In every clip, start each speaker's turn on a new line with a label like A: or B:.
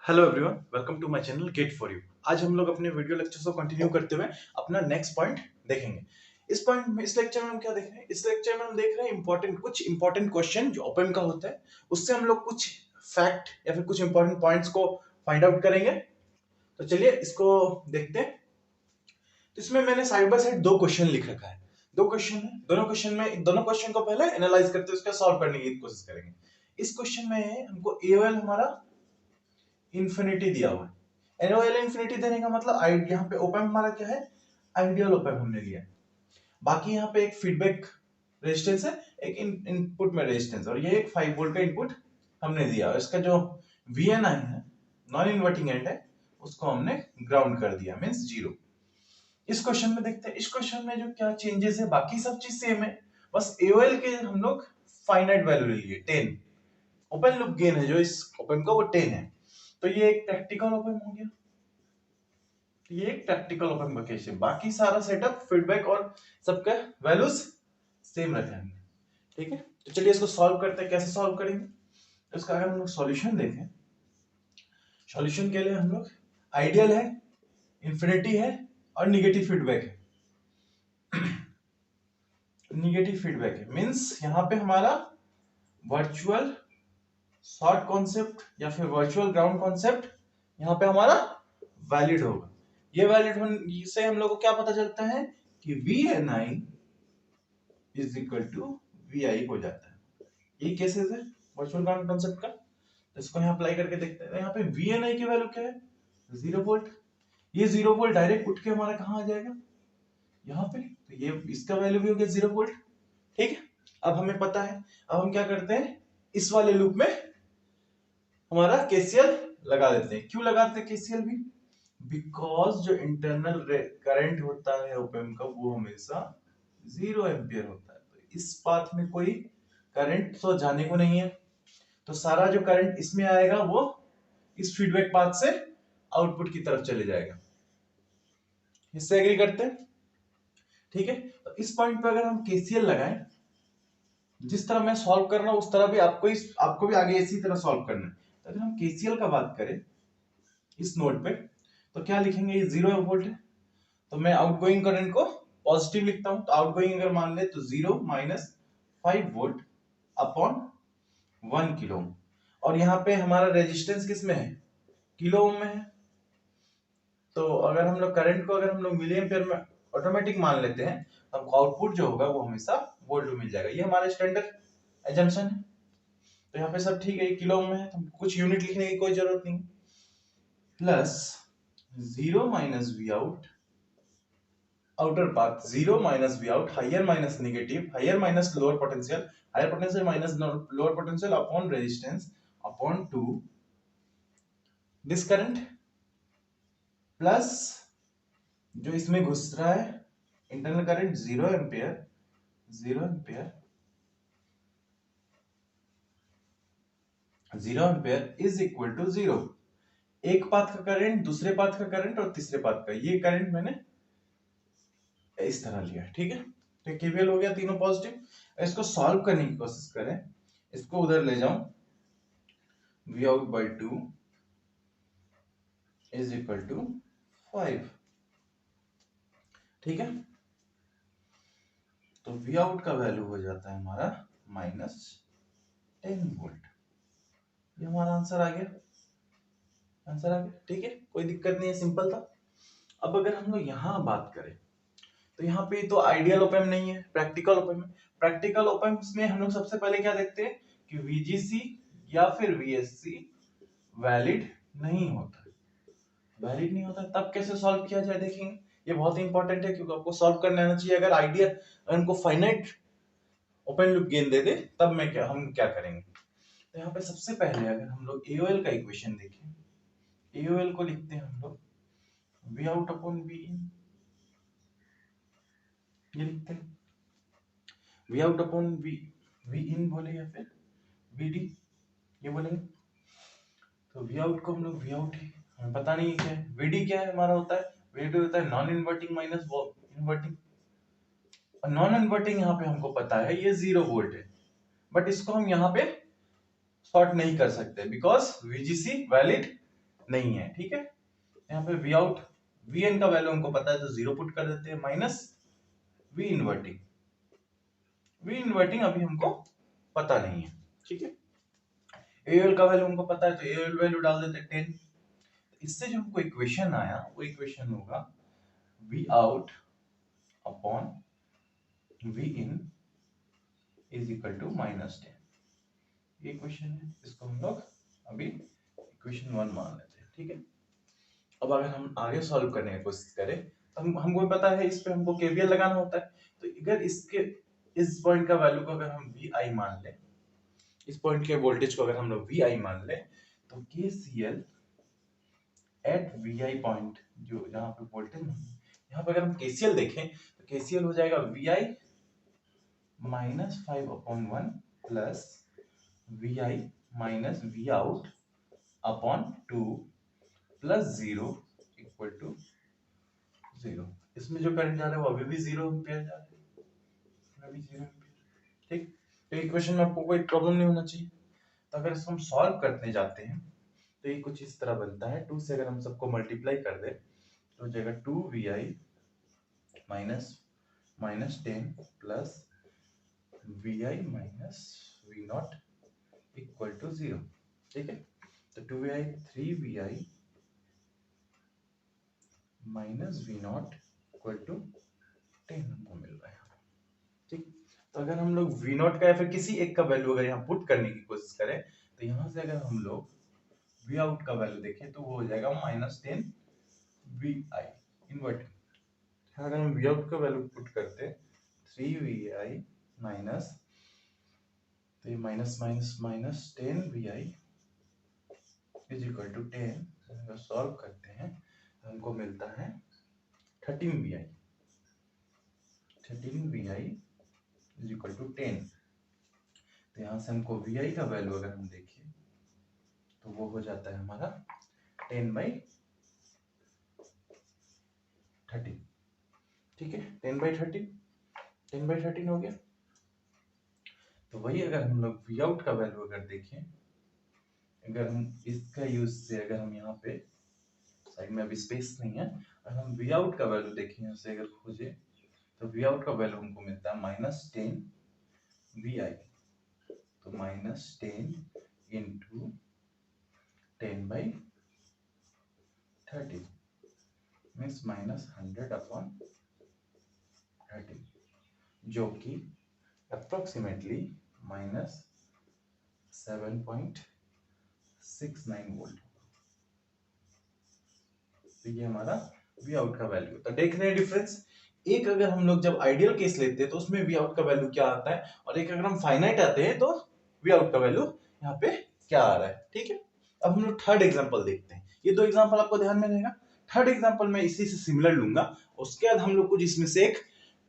A: Hello everyone, welcome to my channel get for you. आज हम लोग अपने वीडियो लेक्चर्स को कंटिन्यू करते हुए अपना नेक्स्ट पॉइंट देखेंगे। इस लेक्चर में हम क्या देख रहे हैं? इस लेक्चर में हम देख रहे हैं कुछ इंपॉर्टेंट क्वेश्चन जो ओपन का होता है, उससे हम लोग कुछ फैक्ट या फिर कुछ इंपॉर्टेंट पॉइंट्स को फाइंड आउट करेंगे। तो चलिए इसको देखते हैं। तो इसमें मैंने साइड बाय साइड दो क्वेश्चन लिख रखा है। दो क्वेश्चन है, दोनों क्वेश्चन को पहले एनालाइज करते हैं, उसका सॉल्व करने की कोशिश करेंगे। इस क्वेश्चन में हमको एओएल हमारा इंफिनिटी दिया हुआ है। एनओएल इंफिनिटी देने का मतलब यहाँ पे ओपेम हमारा क्या है? आइडियल ओपेम हमने लिया है। बाकी यहाँ पे एक फीडबैक रेजिस्टेंस है, एक इनपुट में रेजिस्टेंस, और ये एक 5 वोल्ट का इनपुट हमने दिया। और इसका जो वीएनआई है, नॉन इन्वर्टिंग एंड है, उसको हमने ग्राउंड कर दिया, मींस जीरो। इस क्वेश्चन में देखते हैं, इस क्वेश्चन में जो क्या चेंजेस है, बाकी सब चीज सेम है, बस एओएल के हम लोग फाइनाइट वैल्यू ले लिए 10। ओपन लूप गेन है जो इस ओपन का, वो 10 है। तो ये एक प्रैक्टिकल ओपन हो गया, ये एक प्रैक्टिकल ओपन का केस है। बाकी सारा सेटअप, फीडबैक और सबका वैल्यूज सेम रहते हैं। ठीक है, तो चलिए इसको सॉल्व करते हैं। कैसे सॉल्व करेंगे? तो इसका अगर हम लोग सॉल्यूशन देखें, सॉल्यूशन के लिए हम लोग आइडियल है, इंफिनिटी है और निगेटिव फीडबैक है। निगेटिव फीडबैक है मींस यहाँ पे हमारा वर्चुअल शॉर्ट कॉन्सेप्ट या फिर वर्चुअल ग्राउंड कॉन्सेप्ट यहाँ पे हमारा वैलिड होगा। ये वैलिड होने से हम लोग को क्या पता चलता है कि VNI is equal to VI हो जाता है। ये केसेस है वर्चुअल ग्राउंड कॉन्सेप्ट का। तो इसको यहाँ अप्लाई करके देखते हैं। यहाँ पे VNI की वैल्यू क्या है? 0 वोल्ट। ये 0 वोल्ट डायरेक्ट उठ के हमारा कहाँ आ जाएगा? यहाँ पे। तो ये इसका वैल्यू भी हो गया 0 वोल्ट। ठीक है, अब हमें पता है। अब हम क्या करते हैं, इस वाले लूप में हमारा केसीएल लगा देते हैं। क्यों लगाते हैं केसीएल भी? बिकॉज जो इंटरनल करंट होता है ओपेम का, वो हमेशा 0 एम्पियर होता है। तो इस पाथ में कोई करंट तो जाने को नहीं है, तो सारा जो करंट इसमें आएगा वो इस फीडबैक पाथ से आउटपुट की तरफ चले जाएगा। इससे एग्री करते हैं? ठीक है, तो इस पॉइंट पे अगर हम केसीएल लगाएं, जिस तरह मैं सॉल्व कर रहा हूं उस तरह भी आपको भी आगे इसी तरह सॉल्व करना है। तो अगर हम केसीएल का बात करें इस नोड पे, तो क्या लिखेंगे? ये 0 वोल्ट है, तो मैं आउटगोइंग करंट को पॉजिटिव लिखता हूं। तो आउटगोइंग अगर मान ले तो 0 minus 5 volt upon 1 kilo ohm. और यहाँ पे हमारा रेजिस्टेंस किस में है? किलो ओम में है। तो अगर हम लोग करंट को मिली एम्पियर में ऑटोमेटिक मान लेते हैं, तो हमको आउटपुट जो होगा वो हमेशा वोल्ट में मिल जाएगा। ये हमारा स्टैंडर्ड एजम्पशन है। तो यहाँ पे सब ठीक है, ये किलो ओम में है, तो कुछ यूनिट लिखने की कोई जरूरत नहीं। Plus 0 minus v out, outer path 0 minus V out, higher minus negative, higher minus lower potential, higher potential minus lower potential upon resistance upon 2 this current plus जो इसमें घुस रहा है internal current 0 ampere, 0 ampere, 0 ampere is equal to 0। एक path का current, दूसरे path का current और तीसरे पाथ का, ये करंट मैंने इस तरह लिया। ठीक है, तो केवीएल हो गया, तीनों पॉजिटिव। इसको सॉल्व करने की कोशिश करें, इसको उधर ले जाऊं, V out by 2 is equal to 5। ठीक है, तो V out का वैल्यू हो जाता है हमारा माइनस 10 वोल्ट। ये हमारा आंसर आ गया, आंसर आ गया। ठीक है, कोई दिक्कत नहीं है, सिंपल था। अब अगर हम लोग यहाँ बात करें, तो यहाँ पे तो आइडियल ओपेम नहीं है, प्रैक्टिकल ओपेम है। प्रैक्टिकल ओपेम में हम लोग सबसे पहले क्या देखते हैं कि VGC या फिर VSC वैलिड नहीं होता। वैलिड नहीं होता तब कैसे सॉल्व किया जाए देखेंगे। ये बहुत इंपॉर्टेंट है, क्योंकि आपको सॉल्व करना आना चाहिए। अगर आइडियल उनको फाइनाइट ओपन लूप गेन दे दे, तब हम क्या करेंगे। तो यहाँ पे सबसे पहले अगर हम लोग एओएल का इक्वेशन देखें, एओएल को लिखते हैं हम लोग V out upon V in, ये लिखते हैं V out upon V in बोले या फिर VD ये बोलेंगे। तो V out को हम लोग V out ही हमें पता नहीं क्या है, VD क्या है हमारा होता है, VD होता है non inverting minus inverting. Non inverting यहाँ पे हमको पता है ये 0 वोल्ट है, बट इसको हम यहाँ पे शॉर्ट नहीं कर सकते बिकॉज VGC वैलिड नहीं है, ठीक है। यहाँ पे वी आउट, वी इन का वैल्यू हमको पता है तो 0 पुट कर देते हैं, minus v inverting, v inverting अभी हमको पता नहीं है, ठीक है। एएल का वैल्यू हमको पता है तो एएल वैल्यू डाल देते हैं 10। इससे जो हमको इक्वेशन आया वो इक्वेशन होगा v out upon v in is equal to -10। ये इक्वेशन है, इसको हम लोग अभी इक्वेशन 1 मान लेते हैं, ठीक है। अब अगर हम आगे सॉल्व करने की कोशिश करें तो हमको पता है इस पे हमको केवीएल लगाना होता है। तो अगर इसके इस पॉइंट का वैल्यू को अगर हम वी आई मान लें, इस पॉइंट के वोल्टेज को अगर हम लोग वी आई मान लें तो KCL at v i point, जो जहां पे वोल्टेज, यहाँ पे अगर हम केसीएल देखें तो केसीएल हो जाएगा v i -5/1 plus v i minus v out upon 2 plus 0 equal to 0। इसमें जो करंट जा रहा है वो अभी भी 0 एम्पियर जा रहा है, अभी 0 एम्पियर, ठीक। तो इक्वेशन में आपको कोई प्रॉब्लम नहीं होना चाहिए। तो अगर इसको हम सॉल्व करने जाते हैं तो ये कुछ इस तरह बनता है, 2 से अगर हम सबको मल्टीप्लाई कर दे तो हो जाएगा 2vi minus 10 plus vi minus v not equal to 0, ठीक है। तो 2vi 3vi minus v not equal to 10 हमको मिल रहा है, ठीक। तो अगर हम लोग v नॉट का या फिर किसी एक का वैल्यू अगर यहाँ पुट करने की कोशिश करें तो यहाँ से अगर हम लोग v आउट का वैल्यू देखें तो वो हो जाएगा -10 vi इन्वर्टिंग। अगर हम v आउट का वैल्यू पुट करते 3vi माइनस, तो ये minus minus minus 10 vi is equal to 10, अगर सॉल्व करते हैं तो हमको मिलता है 13 vi इज इक्वल टू 10। तो यहाँ से हमको vi का वैल्यू अगर हम देखें तो वो हो जाता है हमारा 10/13, ठीक है। 10/13 हो गया। तो वही अगर हम लोग वी आउट का वैल्यू अगर देखें, अगर हम इसका यूज से अगर हम यहाँ पे साइड में अभी स्पेस नहीं है, अगर हम वी आउट का वैल्यू देखें यहाँ से अगर खोजे तो वी आउट का वैल्यू हमको मिलता है -10 vi, तो -10 इंटू 10/13 मीन्स -100/13, जो कि अप्रोक्सीमेटली -7.69 वोल्ट। तो ये हमारा वी आउट का वैल्यू। तो देख रहे हैं डिफरेंस, एक अगर हम लोग जब आइडियल केस लेते हैं तो उसमें वी आउट का वैल्यू क्या आता है, और एक अगर हम फाइनाइट आते हैं तो वी आउट का वैल्यू यहाँ पे क्या आ रहा है, ठीक है। अब हम लोग थर्ड एग्जांपल देखते हैं। ये दो एग्जांपल आपको ध्यान में रहेगा। थर्ड एग्जांपल में इसी से सिमिलर लूंगा, उसके बाद हम लोग कुछ इसमें से एक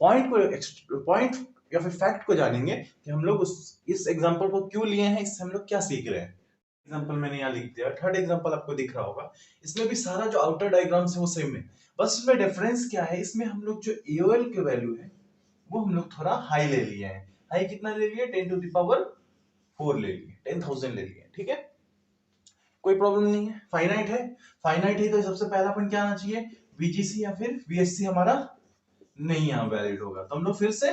A: पॉइंट या फिर फैक्ट को जानेंगे कि हम लोग इस एग्जांपल को क्यों लिए हैं, इससे हम लोग क्या सीख रहे हैं। एग्जांपल मैंने यहाँ लिख दिया, थर्ड एग्जांपल आपको दिख रहा होगा। इसमें भी सारा जो आउटर डायग्राम्स है वो सेम है, बस इसमें डिफरेंस क्या है, इसमें हम लोग जो एओएल के वैल्यू है वो हम लोग थोड़ा हाई ले लिए हैं। हाई कितना ले लिए, 10⁴ ले लिए, 10,000 ले लिए, ठीक है। कोई प्रॉब्लम नहीं है, फाइनाइट है। फाइनाइट है तो सबसे पहला पॉइंट क्या आना चाहिए, वीजीसी या फिर वीएससी हमारा नहीं यहाँ वैलिड होगा। तो हम लोग फिर से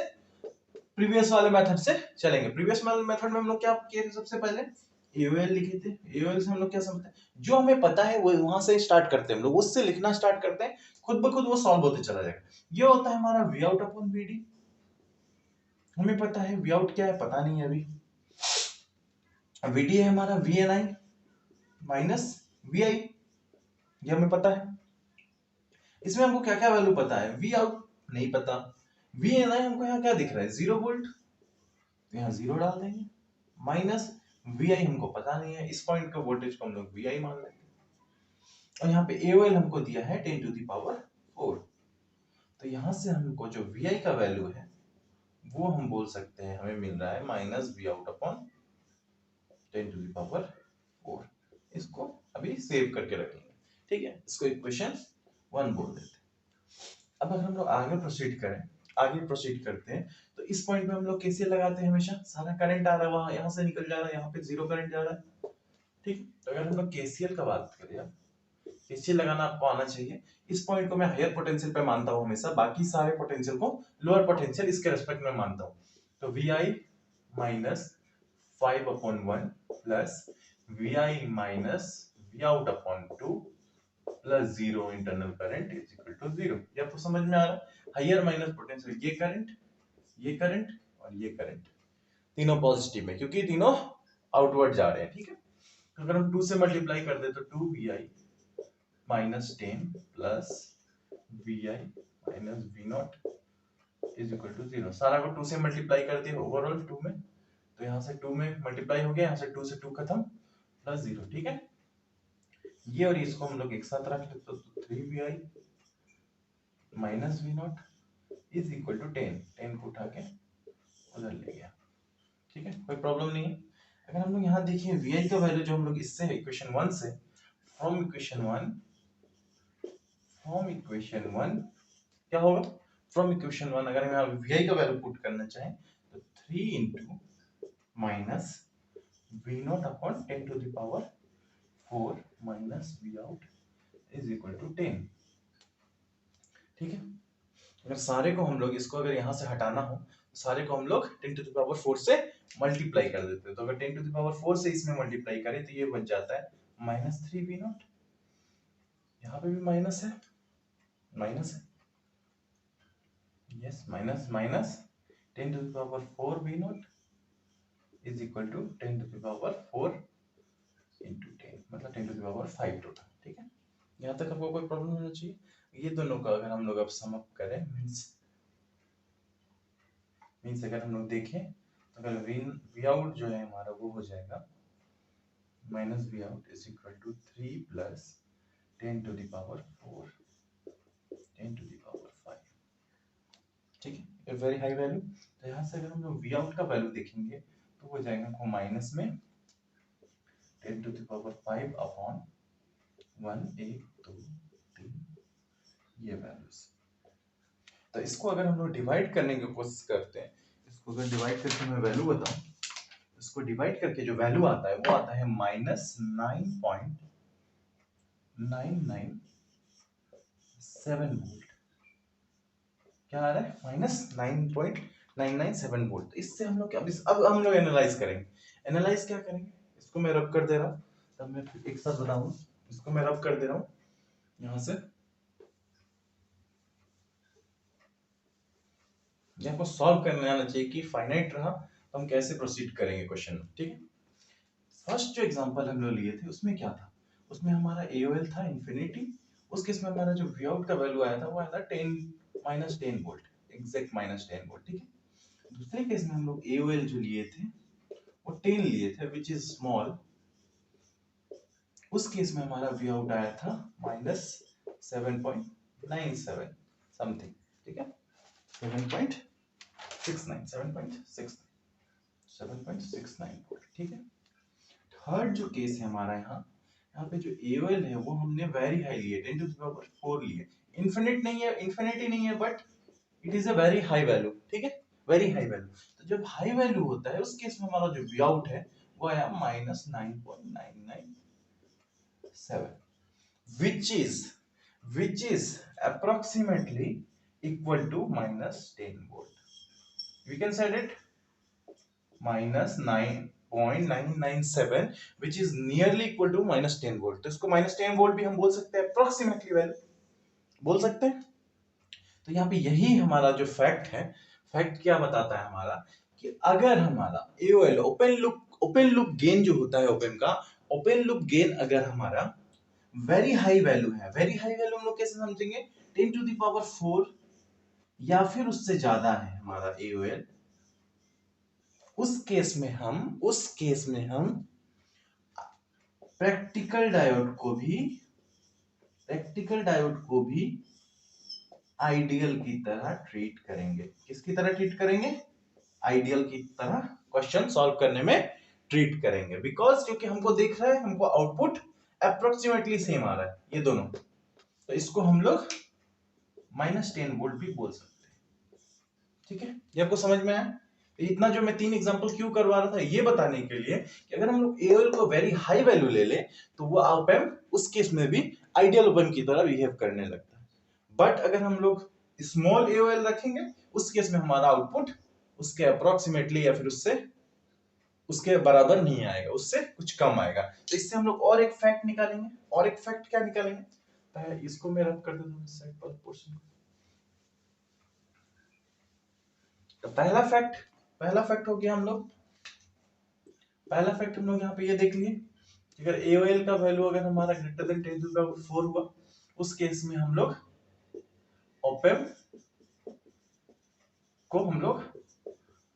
A: प्रीवियस वाले मेथड से चलेंगे। प्रीवियस वाले मेथड में हम लोग क्या किए थे, सबसे पहले एओएल लिखे थे। एओएल से हम लोग क्या समझते हैं, जो हमें पता है वो वहां से स्टार्ट करते हैं, हम लोग उससे लिखना स्टार्ट करते हैं, खुद ब खुद वो सॉल्व होते चला जाएगा। ये होता है हमारा वी आउट अपॉन वीडी। हमें पता है वी आउट क्या है, पता नहीं है अभी। वीडी है हमारा V N I minus V I, ये हमें पता है। इसमें हमको क्या क्या वैल्यू पता है, वी आउट नहीं पता, वी एन आई हमको यहाँ क्या दिख रहा है 0 वोल्ट, तो यहाँ 0 डाल देंगे, माइनस वी आई हमको पता नहीं है, इस पॉइंट का वोल्टेज को हम लोग वी आई मान लेंगे। और यहाँ पे एओएल हमको दिया है 10⁴। तो यहाँ से हमको जो वी आई का वैल्यू है वो हम बोल सकते हैं हमें मिल रहा है माइनस वी आउट अपॉन 10⁴। इसको अभी सेव करके रखेंगे, ठीक है। इसको इक्वेशन 1 बोल देते हैं। अब अगर हम लोग आगे प्रोसीड करते हैं तो इस पॉइंट पे हम लोग केसीएल लगाते हैं हमेशा। सारा करंट आ रहा है वहां, यहाँ से निकल जा रहा है, यहाँ पे 0 करंट जा रहा है, ठीक। तो अगर हम लोग केसीएल का बात करें, कैसे लगाना आपको आना चाहिए। इस पॉइंट को मैं हायर पोटेंशियल पे मानता हूं हमेशा, बाकी सारे पोटेंशियल को लोअर पोटेंशियल इसके रेस्पेक्ट में मानता हूं। तो v i minus 5/1 plus v i minus v out upon 2 plus 0 internal current is equal to 0। ये आपको समझ में आ रहा है। हायर माइनस पोटेंशियल, ये करंट और ये करंट तीनों पॉजिटिव है क्योंकि तीनों आउटवर्ड जा रहे हैं, ठीक है। अगर हम 2 से मल्टीप्लाई कर दे तो 2vi minus 10 plus vi minus v not is equal to 0। सारा को 2 से मल्टीप्लाई कर दिया ओवरऑल 2 में, तो यहाँ से 2 में मल्टीप्लाई हो गया, यहाँ से 2 से 2 खत्म प्लस 0, ठीक है। ये और इसको हम लोग एक साथ रख लेते तो 3vi minus v not is equal to 10 को उठा के उधर ले गया, ठीक है, कोई प्रॉब्लम नहीं है। अगर हम लोग यहाँ देखिए vi का वैल्यू जो हम लोग इससे इक्वेशन 1 से फ्रॉम इक्वेशन 1 क्या होगा, फ्रॉम इक्वेशन 1 अगर हम यहाँ vi का वैल्यू पुट करना चाहें तो 3 into minus v not upon 10 to the power 4 minus v out is equal to 10, ठीक है। अगर सारे को हम लोग इसको अगर यहाँ से हटाना हो तो सारे को हम लोग 10 टू द पावर 4 से मल्टीप्लाई कर देते हैं। तो अगर 10 टू द पावर 4 से इसमें मल्टीप्लाई करें तो ये बन जाता है माइनस 3v नॉट, यहाँ पे भी माइनस है, yes minus 10 to the power 4v not is equal to 10 to the power 4 into 10 मतलब 10 टू द पावर 5 टोटल, ठीक है। यहाँ तक आपको कोई प्रॉब्लम होना चाहिए। ये दोनों का अगर हम लोग अब सम अप करें मीन्स अगर हम लोग देखें तो अगर वी आउट जो है हमारा वो हो जाएगा minus v out is equal to 3 plus 10 to the power 4 10 to the power 5, ठीक है, ये वेरी हाई वैल्यू। तो यहाँ से अगर हम लोग वी आउट का वैल्यू देखेंगे तो हो जाएगा हमको माइनस में 10 टू द पावर 5 अपॉन 1 1 2 3 ये वैल्यूज। तो इसको अगर हम लोग डिवाइड करने की कोशिश करते हैं, इसको अगर डिवाइड करके मैं वैल्यू बताऊं, इसको डिवाइड करके जो वैल्यू आता है वो आता है माइनस 9.997 वोल्ट। क्या आ रहा है, माइनस 9.997 वोल्ट। इससे हम लोग अब हम लोग एनालाइज करेंगे। एनालाइज क्या करेंगे, इसको मैं रब कर दे रहा हूँ, तब मैं एक साथ बताऊंगा। इसको मैं रब कर दे रहा हूँ यहाँ से, आपको सॉल्व करने आना चाहिए कि फाइनाइट रहा तो हम कैसे प्रोसीड करेंगे क्वेश्चन में, ठीक है। फर्स्ट जो एग्जांपल हम लोग लिए थे उसमें क्या था, उसमें हमारा एओएल था इंफिनिटी, उस केस में हमारा जो वी आउट का वैल्यू आया था वो आया था 10 वोल्ट, एग्जैक्ट -10 वोल्ट, ठीक है। दूसरे केस में हम लोग एओएल जो लिए थे वो 10 लिए थे विच इज स्मॉल, उस केस में हमारा वी आउट आया था -7.97 समथिंग, ठीक है, 7.69 वोल्ट, ठीक है। थर्ड जो केस है हमारा यहाँ पे जो एओएल है वो हमने वेरी हाई लिए 10 टू द पावर 4 लिए, इनफिनिटी नहीं है but it is a very high value, ठीक है, वेरी हाई वैल्यू। तो जब हाई वैल्यू होता है उस केस में हमारा जो वी आउट है वो आया -9.997 which is approximately equal to -10 volt. We can set it -9.997 which is nearly equal to -10 volt. तो इसको -10 volt भी हम बोल सकते हैं, approximately वैल्यू बोल सकते हैं। तो यहाँ पे यही हमारा जो फैक्ट है, फैक्ट क्या बताता है हमारा कि अगर हमारा एओएल ओपन लूप गेन जो होता है ओपन का ओपन लूप गेन अगर हमारा वेरी हाई वैल्यू है, वेरी हाई वैल्यू हम लोग कैसे समझेंगे, 10 टू द पावर 4 या फिर उससे ज्यादा है हमारा एओएल, उस केस में हम प्रैक्टिकल डायोड को भी आइडियल की तरह ट्रीट करेंगे। किसकी तरह ट्रीट करेंगे, आइडियल की तरह क्वेश्चन सॉल्व करने में ट्रीट करेंगे, बिकॉज क्योंकि हमको देख रहा है हमको आउटपुट अप्रोक्सीमेटली सेम आ रहा है ये दोनों, तो इसको हम लोग -10 वोल्ट भी बोल सकते हैं, ठीक है। ये आपको समझ में आया। इतना जो मैं 3 एग्जांपल क्यों करवा रहा था, ये बताने के लिए कि अगर हम लोग एओएल को वेरी हाई वैल्यू ले ले तो वो ऑप एम्प उस केस में भी आइडियल ऑप एम्प की तरह बिहेव करने लगता है। बट अगर हम लोग स्मॉल एओएल रखेंगे उस केस में हमारा आउटपुट उसके अप्रोक्सीमेटली या फिर उसके बराबर नहीं आएगा, उससे कुछ कम आएगा। तो इससे हम लोग और एक फैक्ट निकालेंगे। और एक फैक्ट क्या निकालेंगे, इसको मैं रब कर देता हूं इस साइड पर पोर्शन। तो पहला फैक्ट हो गया हम लोग, पहला फैक्ट हम लोग यहाँ पे ये देख लिए, अगर एओएल का वैल्यू अगर हमारा ग्रेटर देन 10⁴ हुआ उस केस में हम लोग ऑप एम्प को हम लोग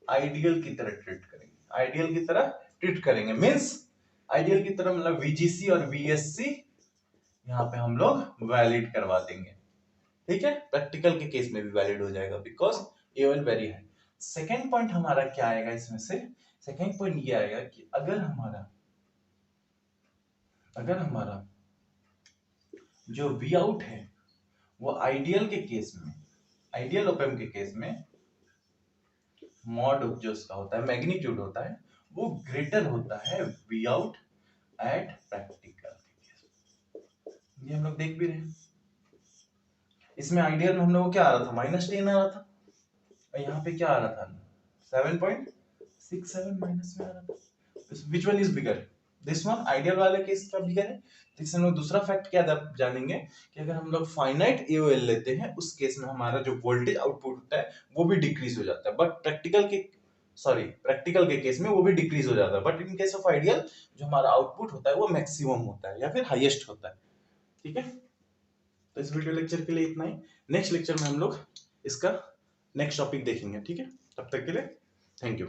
A: आइडियल की तरह ट्रीट करेंगे। आइडियल की तरह ट्रीट करेंगे मींस आइडियल की तरह मतलब वीजीसी और वीएससी यहाँ पे हम लोग वैलिड करवा देंगे। ठीक है, प्रैक्टिकल के केस में भी वैलिड हो जाएगा because AOL very high. Second point हमारा क्या आएगा इसमें से, सेकेंड पॉइंट ये आएगा कि अगर हमारा जो वी आउट है वो आइडियल के केस में, आइडियल ऑप एम्प के केस में मॉड जो उसका होता है मैग्नीट्यूड होता है वो ग्रेटर होता है वी आउट एट प्रैक्टिकल। ये हम लोग देख भी रहे हैं। इसमें आइडियल में हम लोग को क्या आ रहा था, -10 आ रहा था, और यहाँ पे क्या आ रहा था 7.67 माइनस में आ रहा था। Which one is bigger, this one ideal वाले केस का बिगर है। इससे हम लोग दूसरा फैक्ट क्या जानेंगे कि अगर हम लोग फाइनाइट एओएल लेते हैं उस केस में हमारा जो वोल्टेज आउटपुट होता है वो भी डिक्रीज हो जाता है, बट प्रैक्टिकल के केस में वो भी डिक्रीज हो जाता है, but in case of ideal जो हमारा आउटपुट होता है वो मैक्सिमम होता है या फिर हाईएस्ट होता है। ठीक है, तो इस वीडियो लेक्चर के लिए इतना ही। नेक्स्ट लेक्चर में हम लोग इसका नेक्स्ट टॉपिक देखेंगे। ठीक है, तब तक के लिए थैंक यू।